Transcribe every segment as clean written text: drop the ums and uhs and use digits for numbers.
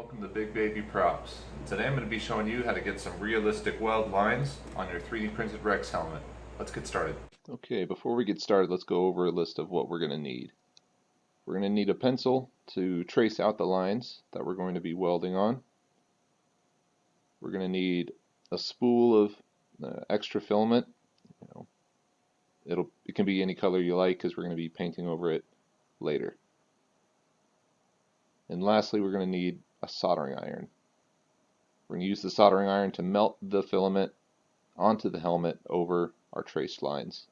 Welcome to Big Baby Props. Today I'm going to be showing you how to get some realistic weld lines on your 3D printed Rex helmet. Let's get started. Okay, before we get started, let's go over a list of what we're going to need. We're going to need a pencil to trace out the lines that we're going to be welding on. We're going to need a spool of extra filament. It can be any color you like because we're going to be painting over it later. And lastly, we're going to need a soldering iron. We're going to use the soldering iron to melt the filament onto the helmet over our traced lines.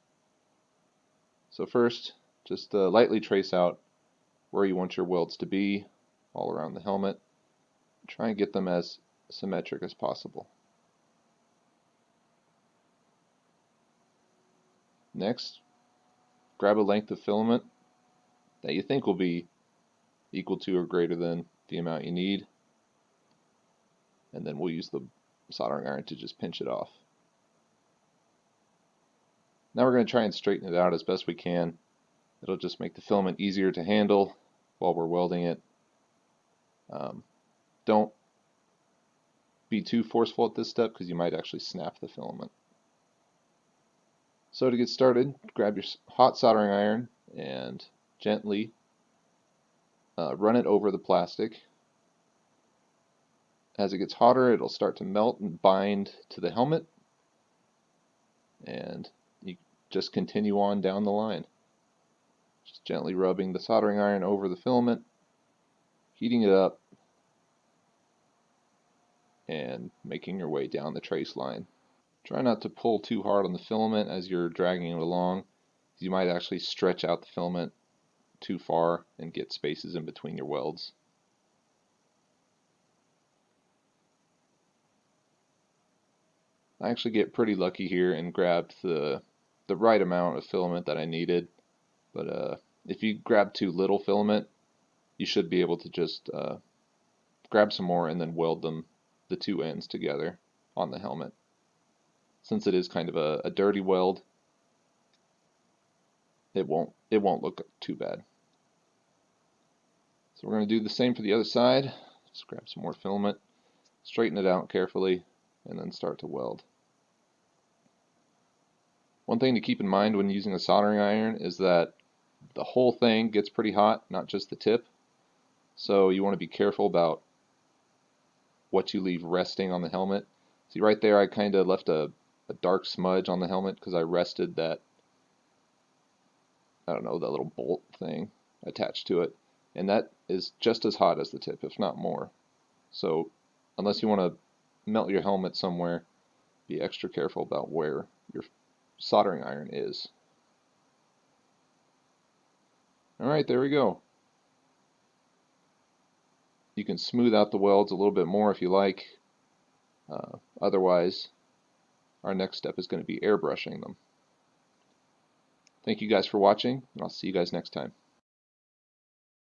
So first, just lightly trace out where you want your welds to be all around the helmet. Try and get them as symmetric as possible. Next, grab a length of filament that you think will be equal to or greater than the amount you need, and then we'll use the soldering iron to just pinch it off. Now we're going to try and straighten it out as best we can. It'll just make the filament easier to handle while we're welding it. Don't be too forceful at this step because you might actually snap the filament. So to get started, grab your hot soldering iron and gently run it over the plastic. As it gets hotter, it'll start to melt and bind to the helmet, and you just continue on down the line. Just gently rubbing the soldering iron over the filament, heating it up, and making your way down the trace line. Try not to pull too hard on the filament as you're dragging it along. You might actually stretch out the filament too far and get spaces in between your welds. I actually get pretty lucky here and grabbed the right amount of filament that I needed, but if you grab too little filament, you should be able to just grab some more and then weld the two ends together on the helmet. Since it is kind of a dirty weld, it won't look too bad. So we're going to do the same for the other side. Just grab some more filament, straighten it out carefully, and then start to weld. One thing to keep in mind when using a soldering iron is that the whole thing gets pretty hot, not just the tip. So you want to be careful about what you leave resting on the helmet. See right there, I kind of left a dark smudge on the helmet because I rested that, I don't know, that little bolt thing attached to it. And that is just as hot as the tip, if not more. So unless you want to melt your helmet somewhere, be extra careful about where your soldering iron is. Alright, there we go. You can smooth out the welds a little bit more if you like. Otherwise, our next step is going to be airbrushing them. Thank you guys for watching, and I'll see you guys next time.